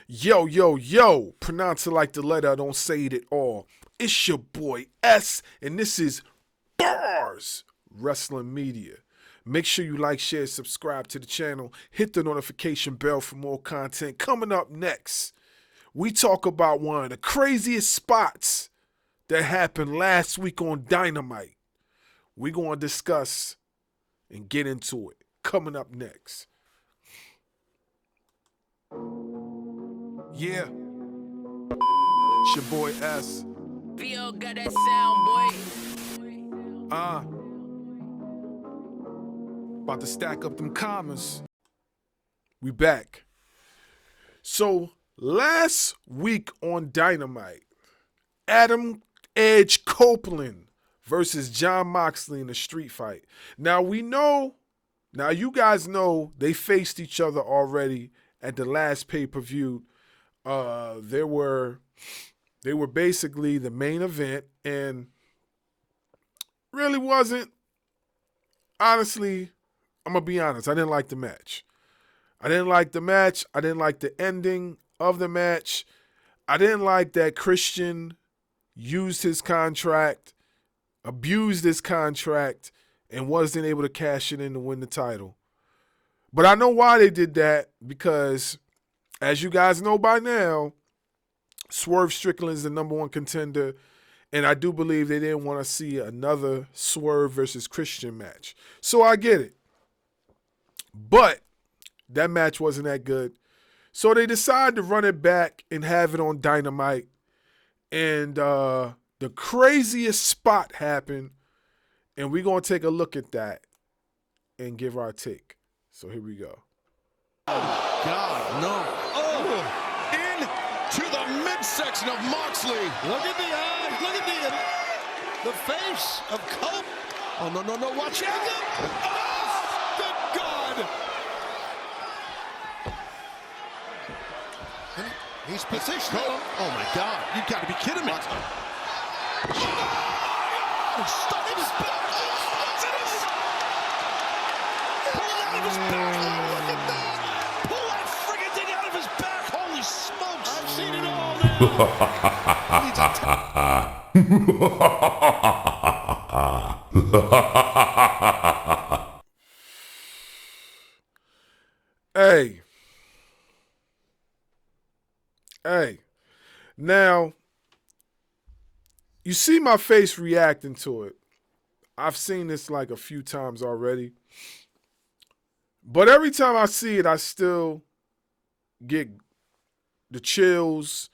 Yo, yo, yo, pronounce it like the letter, don't say it at all. It's your boy S, and this is BARZ Wrestling Media. Make sure you like, share, subscribe to the channel. Hit the notification bell for more content. Coming up next, we talk about one of the craziest spots that happened last week on Dynamite. We're going to discuss and get into it. Coming up next. Yeah. It's your boy S. Theo got that sound, boy. About to stack up them commas. We back. So, last week on Dynamite, Adam Edge Copeland versus John Moxley in a street fight. Now, you guys know they faced each other already at the last pay-per-view. They were basically the main event, and really wasn't, honestly, I'm going to be honest, I didn't like the match. I didn't like the ending of the match. I didn't like that Christian used his contract, abused his contract, and wasn't able to cash it in to win the title. But I know why they did that, because as you guys know by now, Swerve Strickland is the number one contender, and I do believe they didn't want to see another Swerve versus Christian match. So I get it. But that match wasn't that good. So they decided to run it back and have it on Dynamite. And the craziest spot happened, and we're going to take a look at that and give our take. So here we go. Oh, God, no. Oh, into the midsection of Moxley. Look at the eyes. Look at the face of Cope. Oh, no, watch out. Oh, good God. He's positioned. Oh, my God. You got to be kidding me. Stuck in his back. Pull it out of his back. Look at that. Pull that friggin' thing out of his back. Holy smokes. I've seen it all now. Hey. Now, you see my face reacting to it. I've seen this like a few times already. But every time I see it, I still get the chills,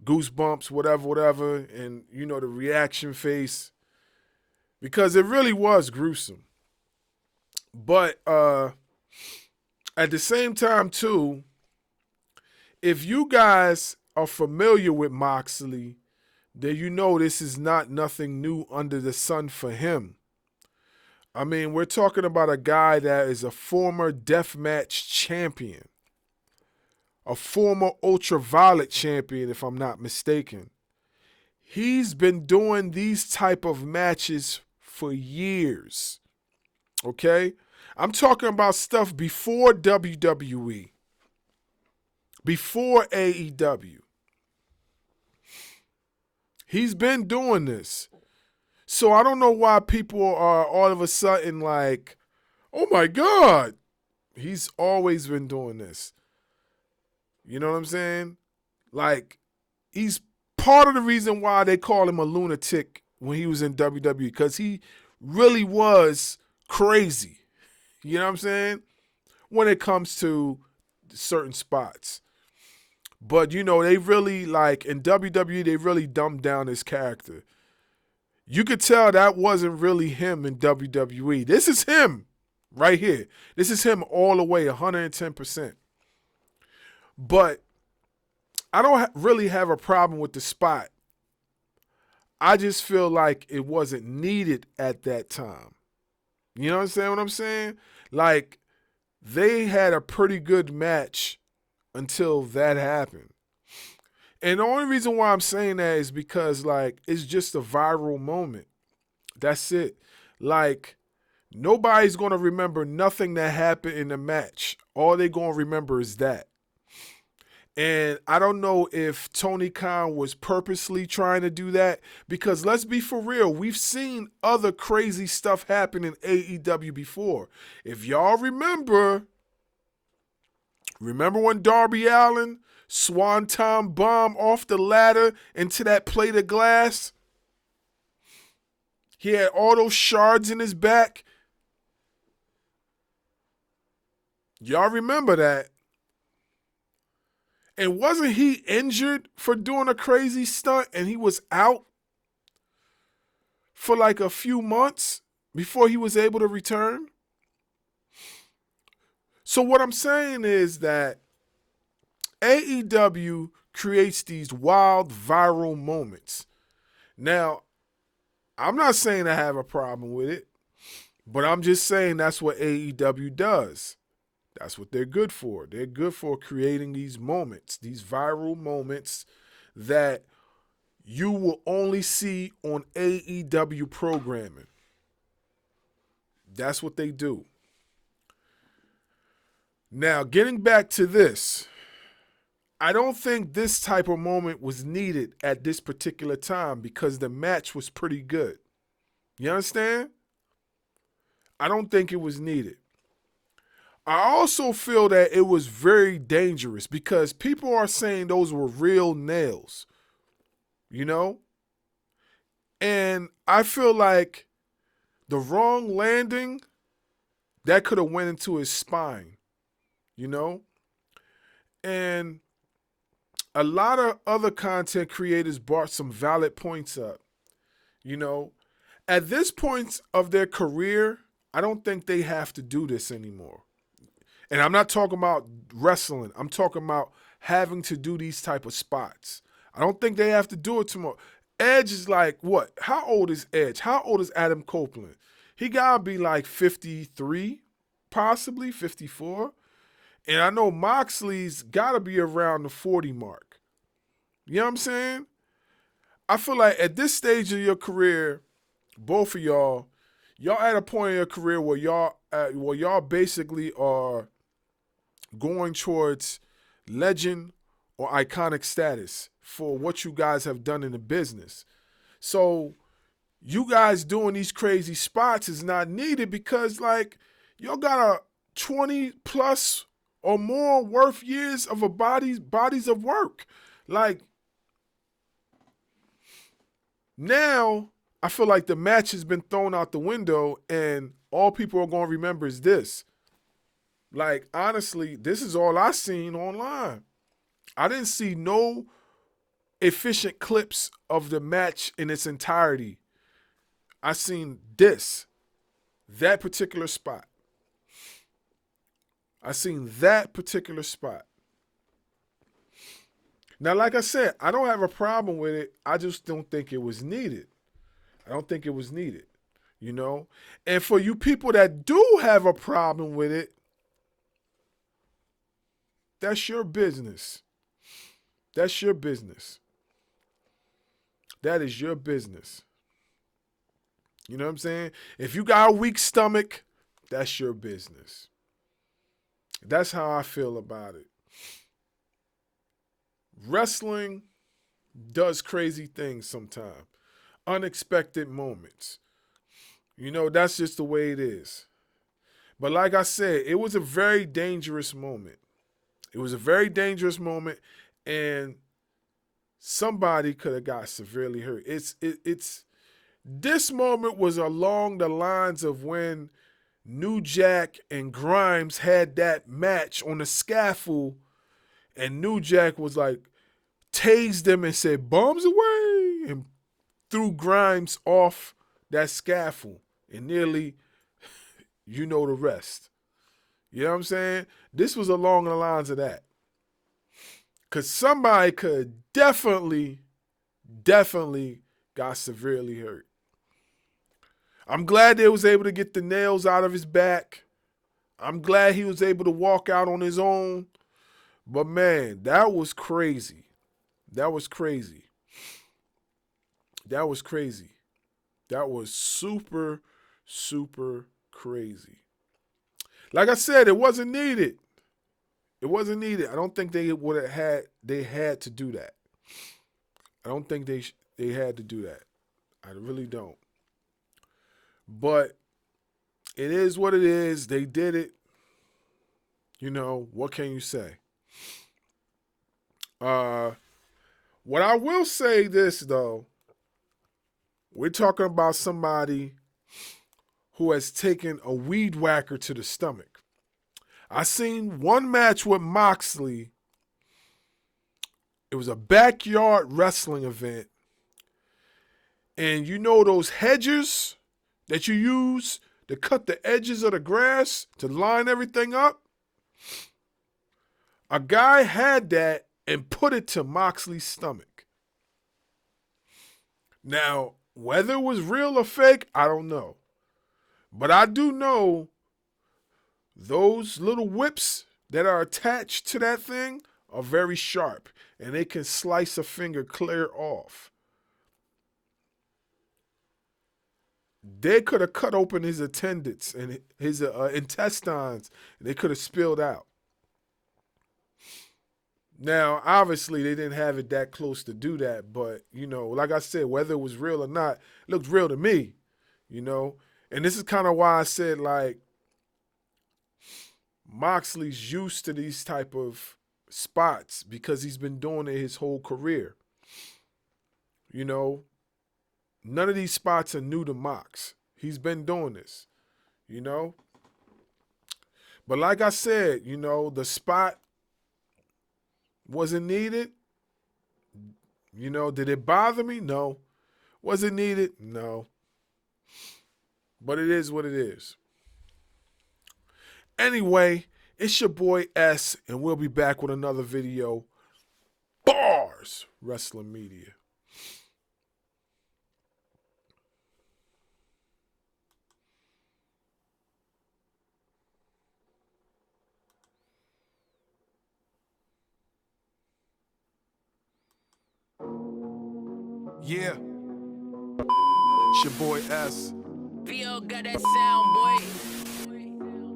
goosebumps, whatever, and, the reaction face. Because it really was gruesome. But at the same time, too, if you guys are familiar with Moxley, then you know this is not nothing new under the sun for him. I mean, we're talking about a guy that is a former deathmatch champion, a former ultraviolet champion, if I'm not mistaken. He's been doing these type of matches for years, okay? I'm talking about stuff before WWE, before AEW. He's been doing this. So I don't know why people are all of a sudden like, oh my God, he's always been doing this. You know what I'm saying? Like, he's part of the reason why they call him a lunatic when he was in WWE, because he really was crazy. You know what I'm saying? When it comes to certain spots. But, they really, in WWE, they really dumbed down his character. You could tell that wasn't really him in WWE. This is him right here. This is him all the way, 110%. But I don't really have a problem with the spot. I just feel like it wasn't needed at that time. You know what I'm saying? Like, they had a pretty good match until that happened. And the only reason why I'm saying that is because, it's just a viral moment. That's it. Nobody's going to remember nothing that happened in the match. All they're going to remember is that. And I don't know if Tony Khan was purposely trying to do that, because let's be for real, we've seen other crazy stuff happen in AEW before. If y'all remember when Darby Allin swanton bomb off the ladder into that plate of glass? He had all those shards in his back. Y'all remember that? And wasn't he injured for doing a crazy stunt and he was out for like a few months before he was able to return? So what I'm saying is that AEW creates these wild viral moments. Now, I'm not saying I have a problem with it, but I'm just saying that's what AEW does. That's what they're good for. They're good for creating these moments, these viral moments that you will only see on AEW programming. That's what they do. Now, getting back to this, I don't think this type of moment was needed at this particular time because the match was pretty good. You understand? I don't think it was needed. I also feel that it was very dangerous because people are saying those were real nails, you know? And I feel like the wrong landing, that could have went into his spine, you know? And a lot of other content creators brought some valid points up, you know? At this point of their career, I don't think they have to do this anymore. And I'm not talking about wrestling. I'm talking about having to do these type of spots. I don't think they have to do it tomorrow. Edge is like, what? How old is Edge? How old is Adam Copeland? He got to be like 53, possibly 54. And I know Moxley's got to be around the 40 mark. You know what I'm saying? I feel like at this stage of your career, both of y'all at a point in your career where y'all basically are going towards legend or iconic status for what you guys have done in the business. So you guys doing these crazy spots is not needed because like y'all got a 20 plus or more worth years of a bodies of work. Like now I feel like the match has been thrown out the window and all people are going to remember is this. Like, honestly, this is all I seen online. I didn't see no efficient clips of the match in its entirety. I seen that particular spot. I seen that particular spot. Now, like I said, I don't have a problem with it. I just don't think it was needed. I don't think it was needed, you know? And for you people that do have a problem with it, that's your business. That's your business. That is your business. You know what I'm saying? If you got a weak stomach, that's your business. That's how I feel about it. Wrestling does crazy things sometimes. Unexpected moments. You know, that's just the way it is. But like I said, it was a very dangerous moment. It was a very dangerous moment, and somebody could have got severely hurt. This moment was along the lines of when New Jack and Grimes had that match on the scaffold, and New Jack was like, tased them and said, "Bombs away," and threw Grimes off that scaffold, and nearly, you know the rest. You know what I'm saying? This was along the lines of that. Because somebody could definitely got severely hurt. I'm glad they was able to get the nails out of his back. I'm glad he was able to walk out on his own. But man, that was crazy. That was crazy. That was crazy. That was super, super crazy. Like I said, it wasn't needed. It wasn't needed. I don't think they would have had. They had to do that. I don't think they had to do that. I really don't. But it is what it is. They did it. You know, what can you say? What I will say this though, we're talking about somebody who has taken a weed whacker to the stomach. I seen one match with Moxley. It was a backyard wrestling event. And you know those hedgers that you use to cut the edges of the grass to line everything up? A guy had that and put it to Moxley's stomach. Now, whether it was real or fake, I don't know. But I do know those little whips that are attached to that thing are very sharp, and they can slice a finger clear off. They could have cut open his attendants and his intestines, and they could have spilled out. Now, obviously, they didn't have it that close to do that, but, you know, like I said, whether it was real or not, it looked real to me, you know? And this is kind of why I said, like, Moxley's used to these type of spots because he's been doing it his whole career. You know, none of these spots are new to Mox. He's been doing this, you know? But like I said, you know, the spot wasn't needed. You know, did it bother me? No. Was it needed? No. But it is what it is. Anyway, it's your boy S, and we'll be back with another video. BARZ Wrestling Media. Yeah. It's your boy S. VO got that sound,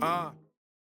boy.